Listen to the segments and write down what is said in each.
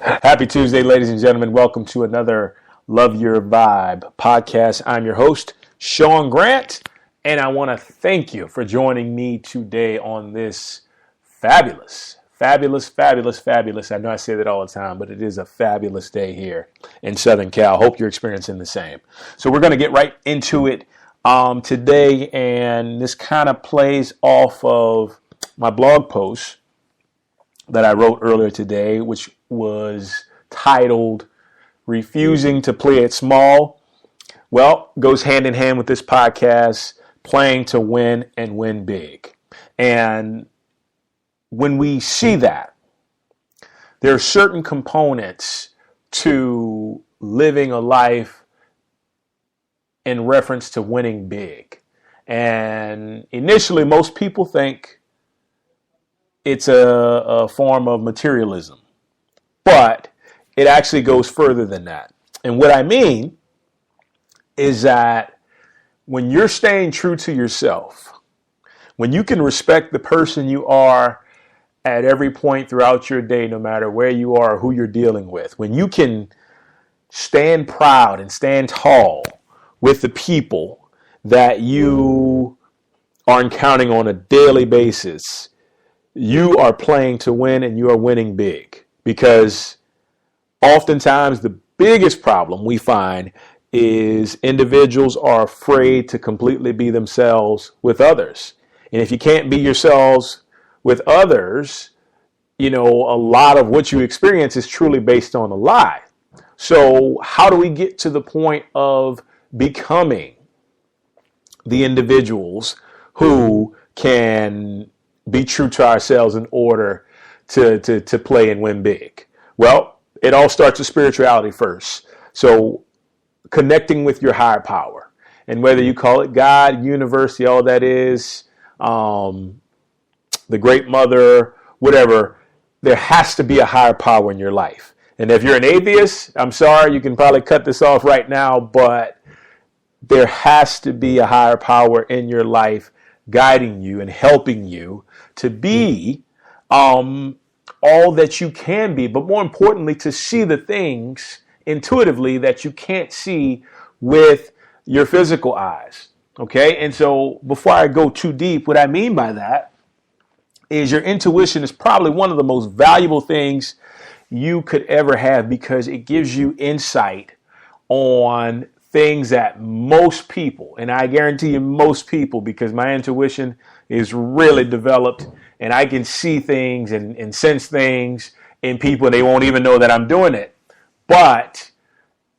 Happy Tuesday, ladies and gentlemen. Welcome to another Love Your Vibe podcast. I'm your host, Sean Grant, and I want to thank you for joining me today on this fabulous. I know I say that all the time, but it is a fabulous day here in Southern Cal. Hope you're experiencing the same. So we're going to get right into it today, and this kind of plays off of my blog post that I wrote earlier today, which was titled Refusing to Play It Small. Well, goes hand in hand with this podcast, playing to win and win big. And when we see that, there are certain components to living a life in reference to winning big. And initially, most people think it's a form of materialism, but it actually goes further than that. And what I mean is that when you're staying true to yourself, when you can respect the person you are at every point throughout your day, no matter where you are or who you're dealing with, when you can stand proud and stand tall with the people that you are encountering on a daily basis, you are playing to win and you are winning big. Because oftentimes the biggest problem we find is individuals are afraid to completely be themselves with others. And if you can't be yourselves with others, a lot of what you experience is truly based on a lie. So how do we get to the point of becoming the individuals who can be true to ourselves in order to play and win big? Well, it all starts with spirituality first. So connecting with your higher power, and whether you call it God, universe, all that is, the great mother, whatever, there has to be a higher power in your life. And if you're an atheist, I'm sorry, you can probably cut this off right now, but there has to be a higher power in your life guiding you and helping you to be all that you can be, but more importantly, to see the things intuitively that you can't see with your physical eyes. Okay? And so before I go too deep, what I mean by that is your intuition is probably one of the most valuable things you could ever have, because it gives you insight on things that most people, and I guarantee you most people, because my intuition is really developed and I can see things and sense things in people and they won't even know that I'm doing it. But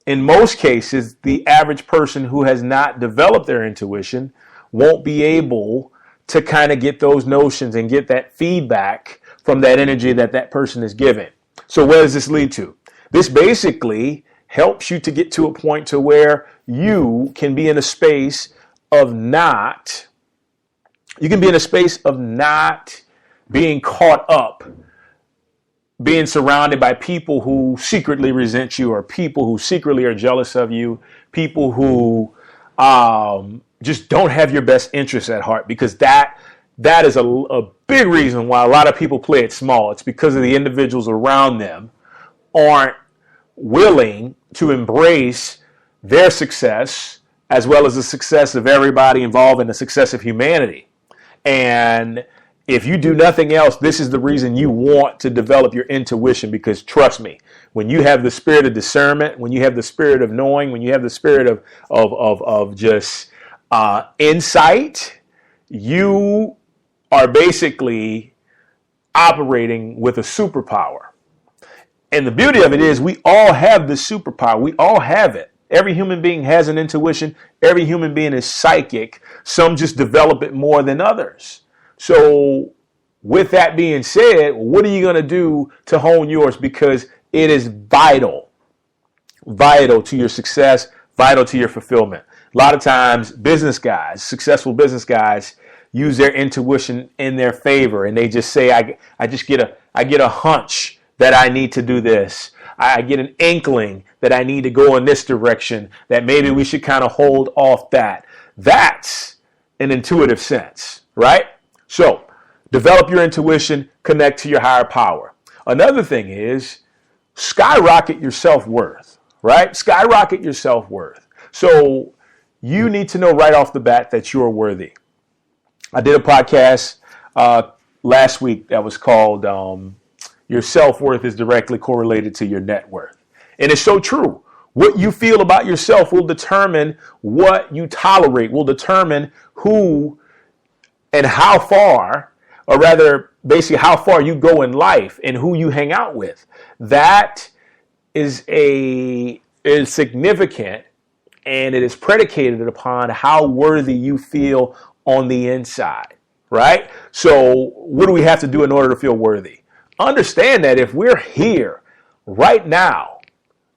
in most cases, the average person who has not developed their intuition won't be able to kind of get those notions and get that feedback from that energy that person is giving. So where does this lead to? This basically helps you to get to a point to where you can be in a space of not being caught up, being surrounded by people who secretly resent you, or people who secretly are jealous of you, people who just don't have your best interests at heart, because that is a big reason why a lot of people play it small. It's because of the individuals around them aren't willing to embrace their success as well as the success of everybody involved in the success of humanity. And if you do nothing else, this is the reason you want to develop your intuition, because trust me, when you have the spirit of discernment, when you have the spirit of knowing, when you have the spirit of just insight, you are basically operating with a superpower. And the beauty of it is we all have this superpower. We all have it. Every human being has an intuition. Every human being is psychic. Some just develop it more than others. So with that being said, what are you going to do to hone yours? Because it is vital to your success, vital to your fulfillment. A lot of times successful business guys use their intuition in their favor, and they just say, I get a hunch that I need to do this. I get an inkling that I need to go in this direction, that maybe we should kind of hold off that. That's an intuitive sense, right? So develop your intuition, connect to your higher power. Another thing is skyrocket your self-worth, right? Skyrocket your self-worth. So you need to know right off the bat that you're worthy. I did a podcast last week that was called Your Self-Worth is Directly Correlated to Your Net Worth. And it's so true. What you feel about yourself will determine what you tolerate, will determine who and how far, or rather, basically how far you go in life and who you hang out with. That is significant, and it is predicated upon how worthy you feel on the inside, right? So what do we have to do in order to feel worthy? Understand that if we're here right now,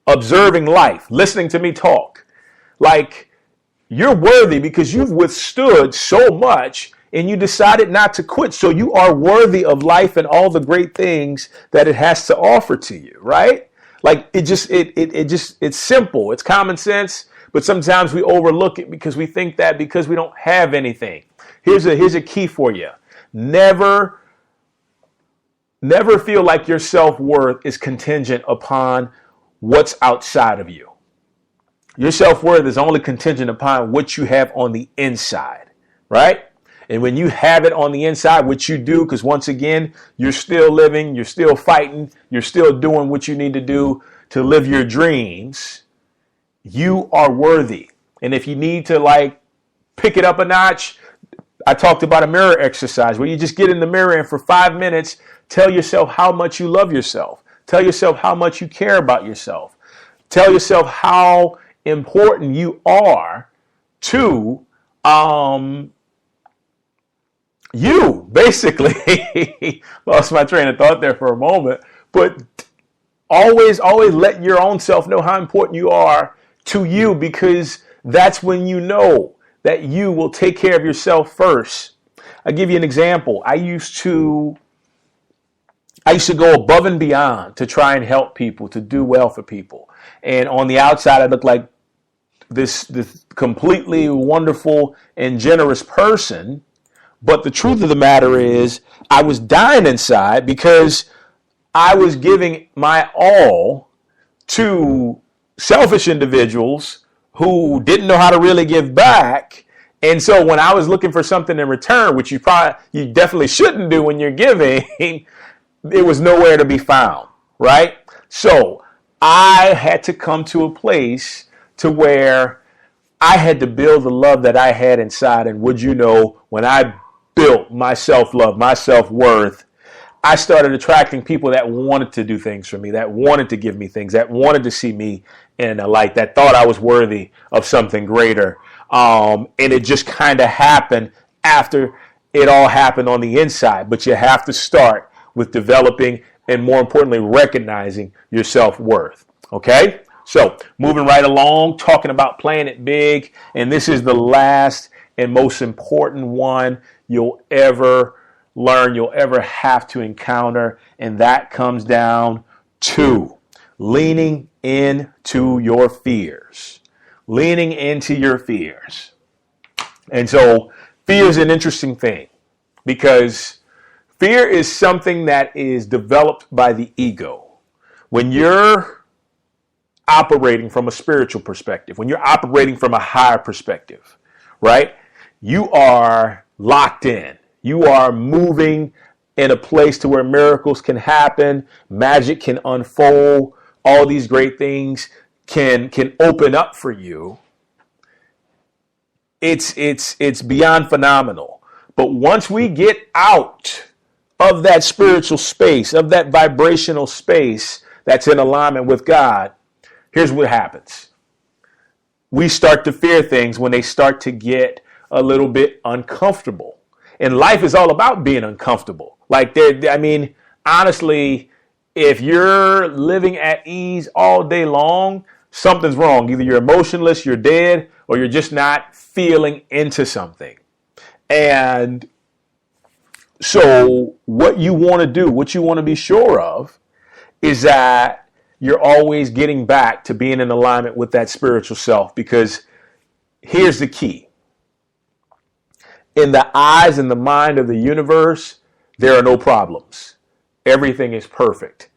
observing life, listening to me talk, like, you're worthy because you've withstood so much and you decided not to quit. So you are worthy of life and all the great things that it has to offer to you, right? Like, it's simple. It's common sense, but sometimes we overlook it because we think that because we don't have anything. Here's a key for you. Never feel like your self-worth is contingent upon what's outside of you. Your self-worth is only contingent upon what you have on the inside, right? And when you have it on the inside, what you do, because once again, you're still living, you're still fighting, you're still doing what you need to do to live your dreams, you are worthy. And if you need to, like, pick it up a notch, I talked about a mirror exercise where you just get in the mirror and for 5 minutes, tell yourself how much you love yourself. Tell yourself how much you care about yourself. Tell yourself how important you are to you, basically. Lost my train of thought there for a moment. But always let your own self know how important you are to you, because that's when you know that you will take care of yourself first. I'll give you an example. I used to go above and beyond to try and help people, to do well for people. And on the outside, I looked like this completely wonderful and generous person. But the truth of the matter is, I was dying inside because I was giving my all to selfish individuals who didn't know how to really give back. And so when I was looking for something in return, which you definitely shouldn't do when you're giving, it was nowhere to be found, right? So I had to come to a place to where I had to build the love that I had inside. And would you know, when I built my self-love, my self-worth, I started attracting people that wanted to do things for me, that wanted to give me things, that wanted to see me in a light, that thought I was worthy of something greater. And it just kind of happened after it all happened on the inside. But you have to start with developing and, more importantly, recognizing your self-worth. Okay? So moving right along, talking about playing it big. And this is the last and most important one you'll ever learn, you'll ever have to encounter. And that comes down to leaning into your fears. Leaning into your fears. And so fear is an interesting thing, because fear is something that is developed by the ego. When you're operating from a spiritual perspective, when you're operating from a higher perspective, right? You are locked in. You are moving in a place to where miracles can happen, magic can unfold, all these great things can open up for you. It's beyond phenomenal. But once we get out of that spiritual space, of that vibrational space that's in alignment with God, here's what happens. We start to fear things when they start to get a little bit uncomfortable. And life is all about being uncomfortable. Like, honestly, if you're living at ease all day long, something's wrong. Either you're emotionless, you're dead, or you're just not feeling into something. And so what you want to do, what you want to be sure of, is that you're always getting back to being in alignment with that spiritual self. Because here's the key. In the eyes and the mind of the universe, there are no problems. Everything is perfect.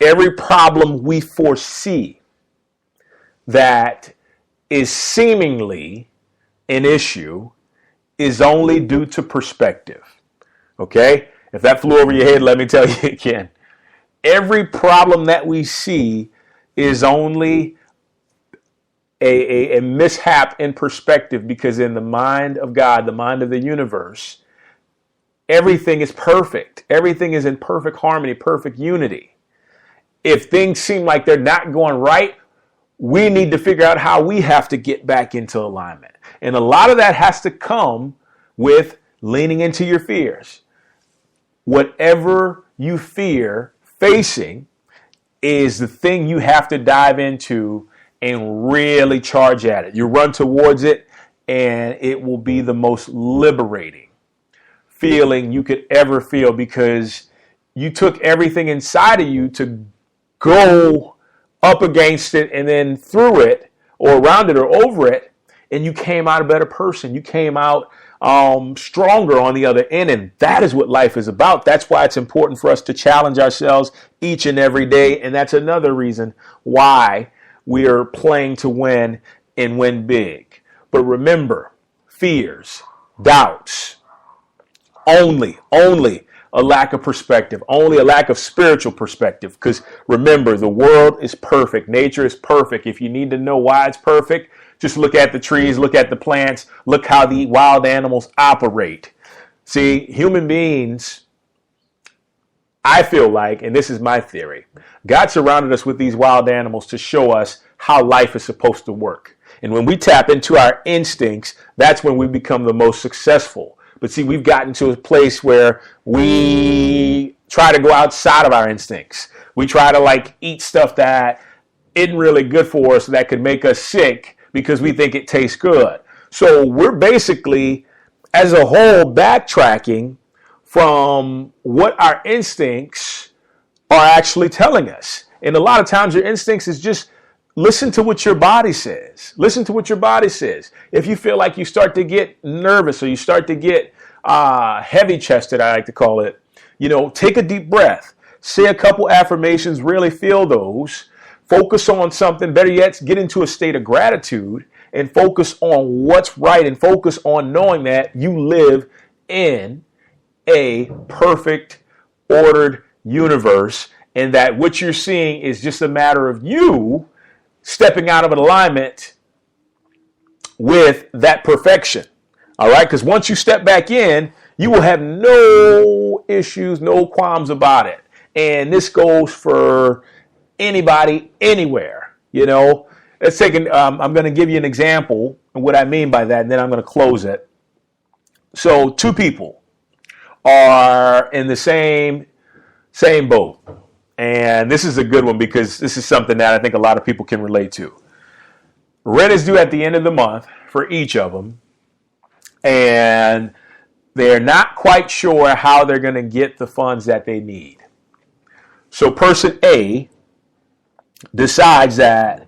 Every problem we foresee that is seemingly an issue is only due to perspective. Okay? If that flew over your head, let me tell you again. Every problem that we see is only a mishap in perspective, because in the mind of God, the mind of the universe, everything is perfect. Everything is in perfect harmony, perfect unity. If things seem like they're not going right, we need to figure out how we have to get back into alignment. And a lot of that has to come with leaning into your fears. Whatever you fear facing is the thing you have to dive into and really charge at it. You run towards it, and it will be the most liberating feeling you could ever feel, because you took everything inside of you to go up against it and then through it or around it or over it, and you came out a better person. You came out stronger on the other end, and that is what life is about. That's why it's important for us to challenge ourselves each and every day, and that's another reason why we are playing to win and win big. But remember, fears, doubts, only a lack of perspective, only a lack of spiritual perspective. Because remember, the world is perfect. Nature is perfect. If you need to know why it's perfect, just look at the trees, look at the plants, look how the wild animals operate. See, human beings, I feel like, and this is my theory, God surrounded us with these wild animals to show us how life is supposed to work. And when we tap into our instincts, that's when we become the most successful. But see, we've gotten to a place where we try to go outside of our instincts. We try to eat stuff that isn't really good for us, that could make us sick, because we think it tastes good. So we're basically, as a whole, backtracking from what our instincts are actually telling us. And a lot of times your instincts is just listen to what your body says. Listen to what your body says. If you feel like you start to get nervous or you start to get heavy chested, I like to call it, take a deep breath. Say a couple affirmations, really feel those. Focus on something. Better yet, get into a state of gratitude and focus on what's right, and focus on knowing that you live in a perfect, ordered universe, and that what you're seeing is just a matter of you stepping out of alignment with that perfection. All right? Because once you step back in, you will have no issues, no qualms about it. And this goes for anybody, anywhere. Let's take I'm going to give you an example of what I mean by that, and then I'm going to close it. So 2 people are in the same boat. And this is a good one, because this is something that I think a lot of people can relate to. Rent is due at the end of the month for each of them, and they're not quite sure how they're going to get the funds that they need. So person A decides that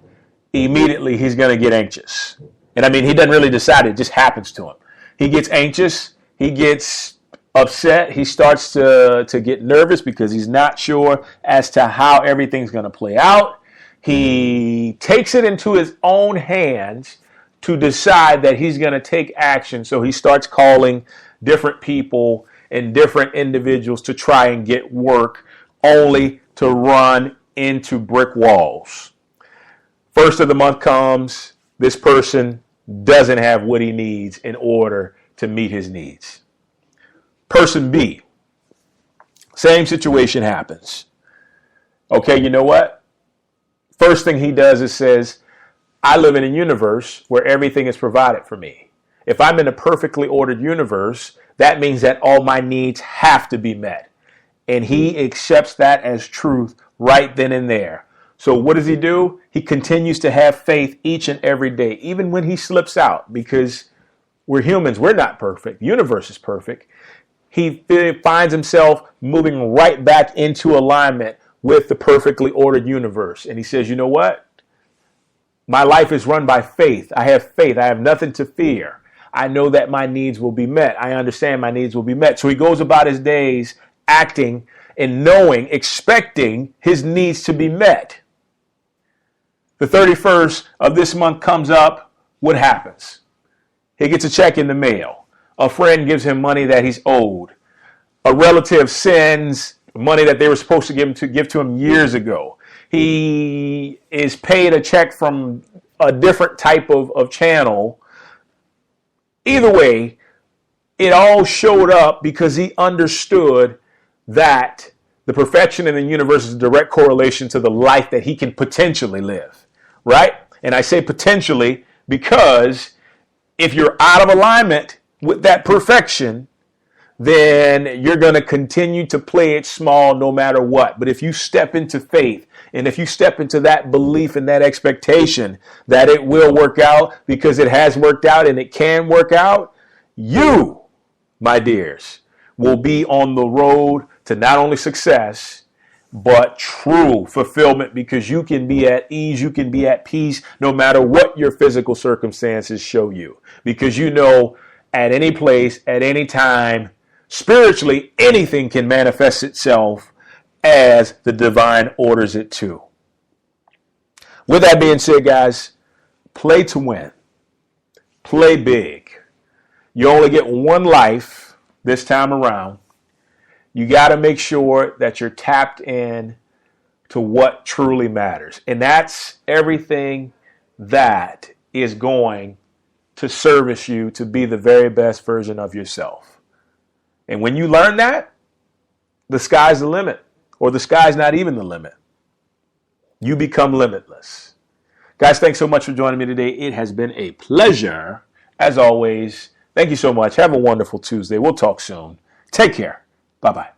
immediately he's going to get anxious. And I mean, he doesn't really decide, it just happens to him. He gets anxious, he gets upset, he starts to get nervous because he's not sure as to how everything's going to play out. He takes it into his own hands to decide that he's going to take action. So he starts calling different people and different individuals to try and get work, only to run into brick walls. First of the month comes, this person doesn't have what he needs in order to meet his needs. Person B, same situation happens. Okay, you know what? First thing he does is says, I live in a universe where everything is provided for me. If I'm in a perfectly ordered universe, that means that all my needs have to be met. And he accepts that as truth right then and there. So what does he do? He continues to have faith each and every day, even when he slips out, because we're humans. We're not perfect. The universe is perfect. He finds himself moving right back into alignment with the perfectly ordered universe. And he says, you know what? My life is run by faith. I have faith. I have nothing to fear. I know that my needs will be met. I understand my needs will be met. So he goes about his days acting and knowing, expecting his needs to be met. The 31st of this month comes up. What happens? He gets a check in the mail. A friend gives him money that he's owed. A relative sends money that they were supposed to give to him years ago. He is paid a check from a different type of channel. Either way, it all showed up because he understood that the perfection in the universe is a direct correlation to the life that he can potentially live, right? And I say potentially because if you're out of alignment with that perfection, then you're going to continue to play it small no matter what. But if you step into faith, and if you step into that belief and that expectation that it will work out because it has worked out and it can work out, you, my dears, will be on the road to not only success, but true fulfillment, because you can be at ease, you can be at peace no matter what your physical circumstances show you. Because you know at any place, at any time, spiritually, anything can manifest itself as the divine orders it to. With that being said, guys, play to win. Play big. You only get one life this time around. You got to make sure that you're tapped in to what truly matters. And that's everything that is going to service you to be the very best version of yourself. And when you learn that, the sky's the limit, or the sky's not even the limit. You become limitless. Guys, thanks so much for joining me today. It has been a pleasure, as always. Thank you so much. Have a wonderful Tuesday. We'll talk soon. Take care. Bye-bye.